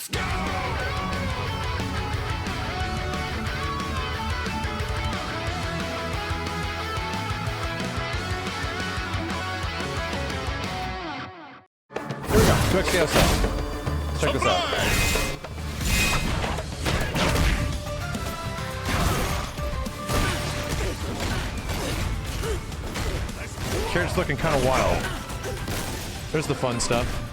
Let's go! Here we go. 2x KSL. Check this out. Character's looking kind of wild. There's the fun stuff.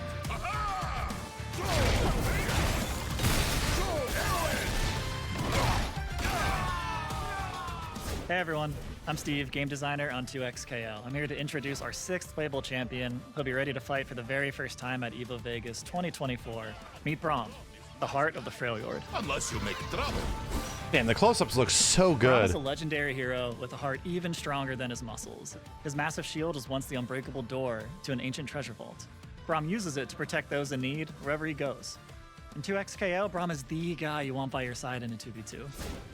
Hey everyone, I'm Steve, game designer on 2XKL. I'm here to introduce our 6th playable champion who'll be ready to fight for the very first time at EVO Vegas 2024. Meet Braum, the heart of the Freljord. Unless you make trouble. Man, the close-ups look so Braum good. is a legendary hero with a heart even stronger than his muscles. His massive shield is once the unbreakable door to an ancient treasure vault. Braum uses it to protect those in need wherever he goes. In 2XKL, Braum is the guy you want by your side in a 2v2.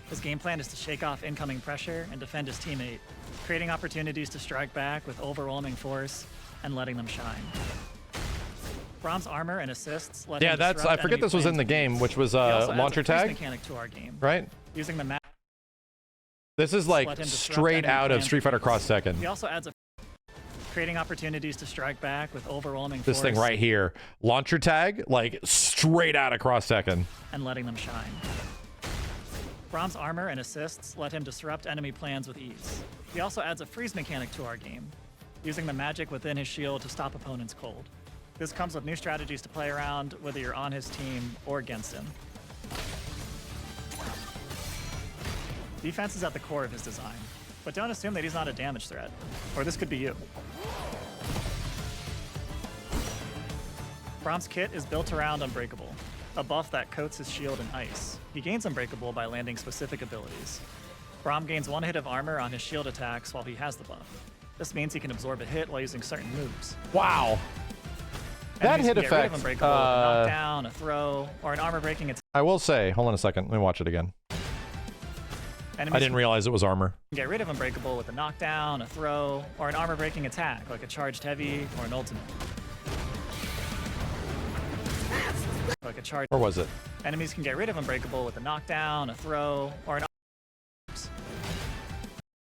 His game plan is to shake off incoming pressure and defend his teammate, creating opportunities to strike back with overwhelming force and letting them shine. Braum's armor and assists let him I disrupt forget enemy this was in plans the with game, ease. which was He also adds launcher a freeze tag, mechanic to our game, right? using the This is let like him disrupt straight enemy out of plans Street with Fighter ease. Cross Second. He also adds creating opportunities to strike back with overwhelming This force thing right here, launcher tag, like straight out of Cross Second. and letting them shine. Braum's armor and assists let him disrupt enemy plans with ease. He also adds a freeze mechanic to our game, using the magic within his shield to stop opponents cold. This comes with new strategies to play around, whether you're on his team or against him. Defense is at the core of his design, but don't assume that he's not a damage threat, or this could be you. Braum's kit is built around Unbreakable, a buff that coats his shield in ice. He gains Unbreakable by landing specific abilities. Braum gains 1 hit of armor on his shield attacks while he has the buff. This means he can absorb a hit while using certain moves. Wow. That Enemies hit can get rid of effect, Unbreakable with a knockdown, a throw, or an armor-breaking attack. I will say, hold on a second, let me watch it again. I didn't realize it was armor. Get rid of Unbreakable with a knockdown, a throw, or an armor-breaking attack, like a charged heavy or an ultimate. Like a charge. Or was it? Enemies can get rid of Unbreakable with a knockdown, a throw, or an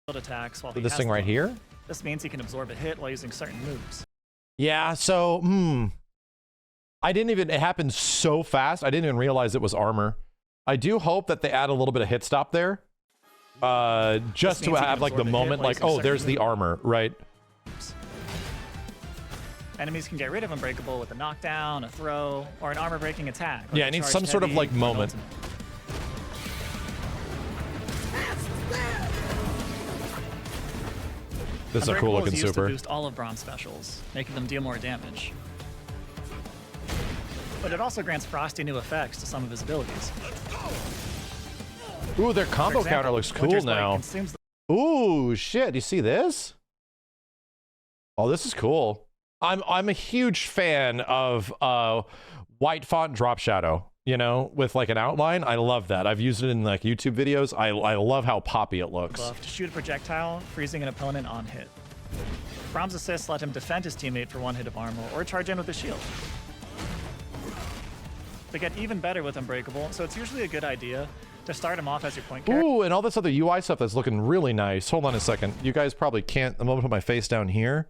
attacks while he This has thing the right buff. here? This means he can absorb a hit while using certain moves. Yeah, so, it happened so fast, I didn't even realize it was armor. I do hope that they add a little bit of hit stop there. Just to have like the moment like, oh, there's the armor, right? Enemies can get rid of Unbreakable with a knockdown, a throw, or an armor-breaking attack. like Yeah, a it needs charged some sort of heavy like or an moment. ultimate. This is a cool Unbreakable looking is used super. to boost all of Braum's specials, making them deal more damage. But it also grants frosty new effects to some of his abilities. Ooh, their For combo example, counter looks cool Winter's Blade now. consumes the Ooh, shit, you see this? Oh, this is cool. I'm a huge fan of white font drop shadow, you know, with like an outline. I love that. I've used it in like YouTube videos. I love how poppy it looks. buff to shoot a projectile, freezing an opponent on hit. Braum's assists let him defend his teammate for 1 hit of armor or charge in with a shield. They get even better with Unbreakable, so it's usually a good idea to start him off as your point character. Ooh, and all this other UI stuff that's looking really nice. Hold on a second. You guys probably can't. I'm gonna put my face down here.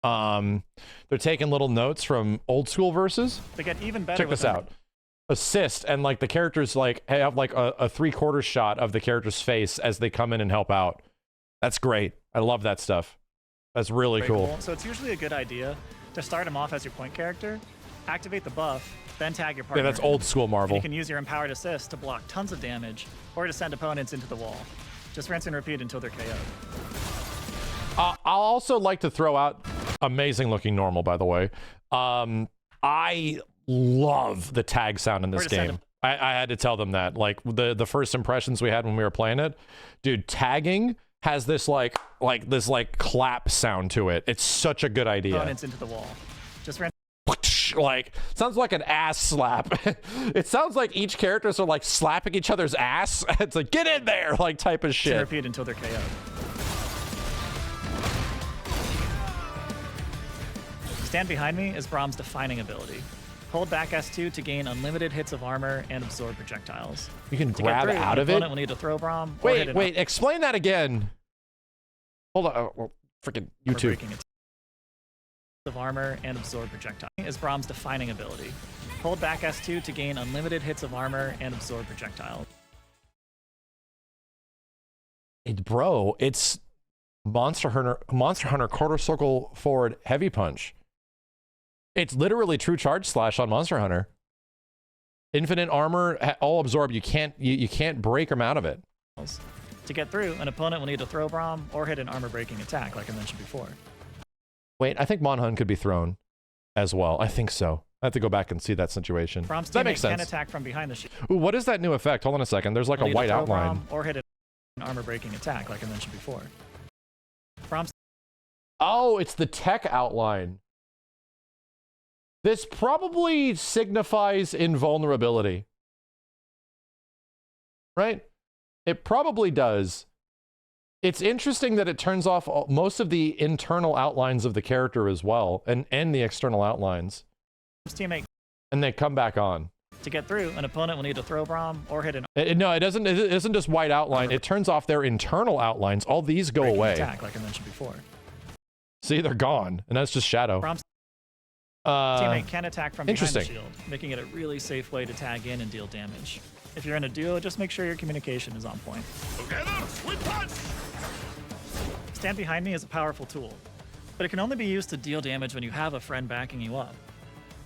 They're taking little notes from old school verses. They get even better Check with this out. Assist, and like the characters like have like a 3/4 shot of the character's face as they come in and help out. That's great. I love that stuff. That's really cool. So it's usually a good idea to start him off as your point character, activate the buff, then tag your partner. Yeah, that's old school Marvel. You can use your empowered assist to block tons of damage or to send opponents into the wall. Just rinse and repeat until they're KO'd. I'll also like to throw out amazing looking normal, by the way. I love the tag sound in this game. I had to tell them that. Like the first impressions we had when we were playing it, dude, tagging has this like clap sound to it. It's such a good idea. Opponents into the wall. Just rinse. Like sounds like an ass slap. It sounds like each characters are like slapping each other's ass. It's like get in there, like type of shit. Repeat until they're KO'd. Stand behind me is Braum's defining ability. Hold back S2 to gain unlimited hits of armor and absorb projectiles. You can To grab get through, out an of it? opponent will need to throw Braum or hit Wait, explain that again. Hold on. Well, freaking YouTube. Of armor and absorb projectile is Braum's defining ability. Hold back S2 to gain unlimited hits of armor and absorb projectile. Bro, it's Monster Hunter quarter circle forward heavy punch. It's literally true charge slash on Monster Hunter. Infinite armor, all absorb. You can't break them out of it. To get through, an opponent will need to throw Braum or hit an armor breaking attack, like I mentioned before. Wait, I think Monhun could be thrown as well. I think so. I have to go back and see that situation. Braum's that makes sense. Can attack from behind the shield. Ooh, what is that new effect? Hold on a second. There's like a white outline. Braum or hit an armor breaking attack, like I mentioned before. Braum's Oh, it's the tech outline. This probably signifies invulnerability. Right? It probably does. It's interesting that it turns off most of the internal outlines of the character as well, and the external outlines. Teammate. And they come back on. To get through, an opponent will need to throw Braum or hit an No, it doesn't. It isn't just white outline. It turns off their internal outlines. All these go away. Attack, like I mentioned before. See, they're gone, and that's just shadow. Braum's teammate can attack from behind the interesting. shield, making it a really safe way to tag in and deal damage. If you're in a duo, just make sure your communication is on point. Together, we punch! Stand behind me is a powerful tool, but it can only be used to deal damage when you have a friend backing you up.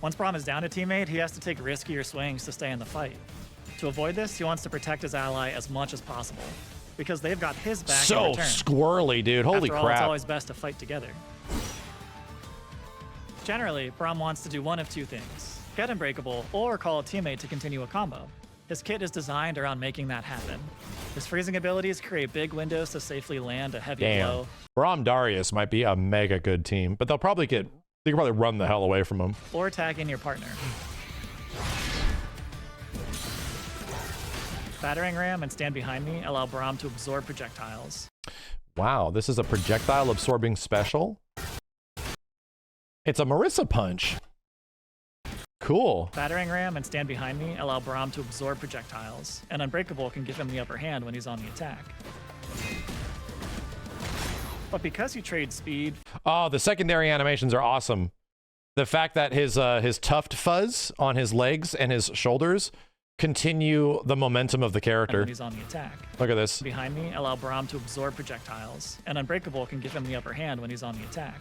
Once Braum is down a teammate, he has to take riskier swings to stay in the fight. To avoid this, he wants to protect his ally as much as possible, because they've got his back in So return. squirrely, dude. Holy After all, crap. it's always best to fight together. Generally, Braum wants to do one of two things: get Unbreakable or call a teammate to continue a combo. His kit is designed around making that happen. His freezing abilities create big windows to safely land a heavy blow. Braum Darius might be a mega good team, but they can probably run the hell away from him. Or tag in your partner. Battering Ram and Stand Behind Me allow Braum to absorb projectiles. Wow, this is a projectile absorbing special. It's a Marissa punch. Cool. Battering Ram and Stand Behind Me allow Braum to absorb projectiles, and Unbreakable can give him the upper hand when he's on the attack. But because you trade speed... Oh, the secondary animations are awesome. The fact that his tuft fuzz on his legs and his shoulders continue the momentum of the character. When he's on the attack. Look at this. Behind me allow Braum to absorb projectiles, and Unbreakable can give him the upper hand when he's on the attack.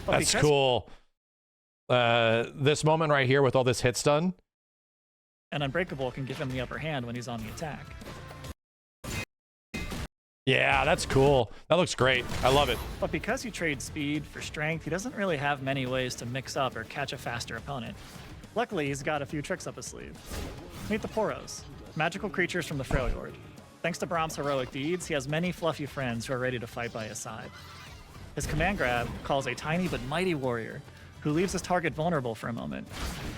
But That's cool. This moment right here with all this hit stun. And Unbreakable can give him the upper hand when he's on the attack. Yeah, that's cool. That looks great. I love it. But because you trade speed for strength, he doesn't really have many ways to mix up or catch a faster opponent. Luckily, he's got a few tricks up his sleeve. Meet the Poros, magical creatures from the Freljord. Thanks to Braum's heroic deeds, he has many fluffy friends who are ready to fight by his side. His command grab calls a tiny but mighty warrior who leaves his target vulnerable for a moment.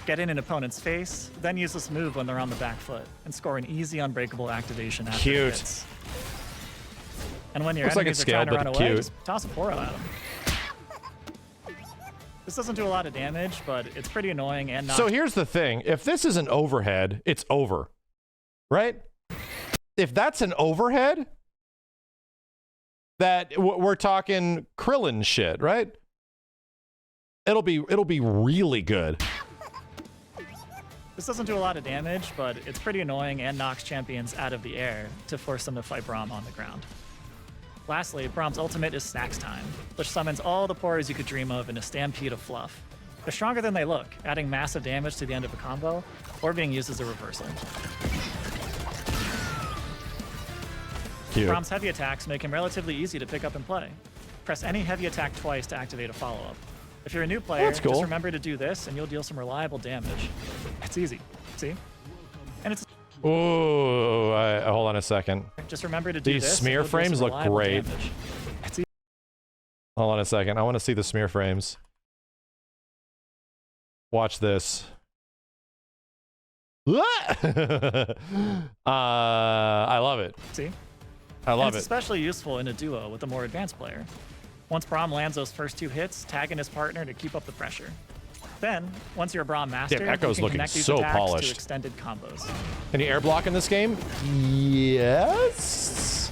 Get in an opponent's face, then use this move when they're on the back foot, and score an easy Unbreakable activation after it Cute. hits. And when your Looks like enemies it's are trying to scaled, run but away, cute. just toss a Poro at them. This doesn't do a lot of damage, but it's pretty annoying and not... So here's the thing. If this is an overhead, it's over. Right? If that's an overhead, that we're talking Krillin shit, right? It'll be really good. This doesn't do a lot of damage, but it's pretty annoying and knocks champions out of the air to force them to fight Braum on the ground. Lastly, Braum's ultimate is Snacks Time, which summons all the Poros you could dream of in a stampede of fluff. They're stronger than they look, adding massive damage to the end of a combo, or being used as a reversal. Cute. Braum's heavy attacks make him relatively easy to pick up and play. Press any heavy attack twice to activate a follow-up. If you're a new player, That's cool. just remember to do this and you'll deal some reliable damage. It's easy, see? And it's Ooh, hold on a second. just remember to do These this. smear and you'll deal frames some look reliable great. damage. It's easy. Hold on a second. I want to see the smear frames. Watch this. I love it. See? I love It's it. especially useful in a duo with a more advanced player. Once Braum lands those first two hits, tag in his partner to keep up the pressure. Then, once you're a Braum master, Damn, Echo's you can looking connect these so attacks polished. to extended combos. Can you air block in this game? Yes.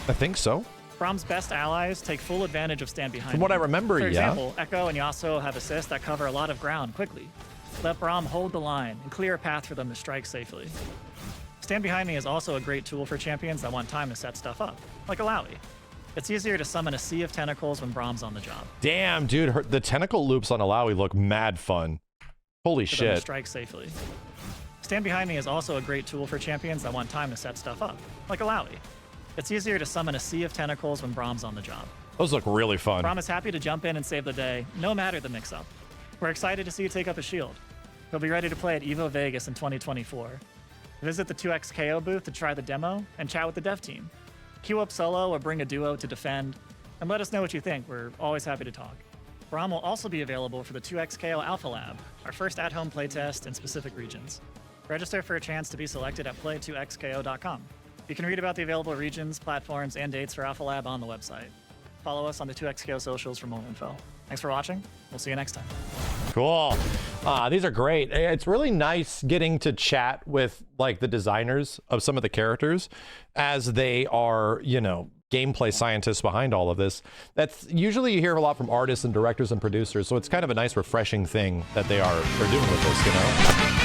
I think so. Braum's best allies take full advantage of stand behind. From what I remember, For yeah. example, Echo and Yasuo have assists that cover a lot of ground quickly. Let Braum hold the line and clear a path for them to strike safely. Stand Behind Me is also a great tool for champions that want time to set stuff up, like Alawi. It's easier to summon a sea of tentacles when Braum's on the job. Damn, dude, the tentacle loops on Alawi look mad fun. Holy For them to shit. strike safely. Stand Behind Me is also a great tool for champions that want time to set stuff up, like Alawi. It's easier to summon a sea of tentacles when Braum's on the job. Those look really fun. Braum is happy to jump in and save the day, no matter the mix-up. We're excited to see you take up a shield. He'll be ready to play at EVO Vegas in 2024. Visit the 2XKO booth to try the demo and chat with the dev team. Queue up solo or bring a duo to defend, and let us know what you think. We're always happy to talk. Braum will also be available for the 2XKO Alpha Lab, our first at-home playtest in specific regions. Register for a chance to be selected at play2xko.com. You can read about the available regions, platforms, and dates for Alpha Lab on the website. Follow us on the 2XKO socials for more info. Thanks for watching. We'll see you next time. Cool. These are great. It's really nice getting to chat with like the designers of some of the characters as they are, you know, gameplay scientists behind all of this. That's usually you hear a lot from artists and directors and producers. So it's kind of a nice, refreshing thing that they're doing with this, you know?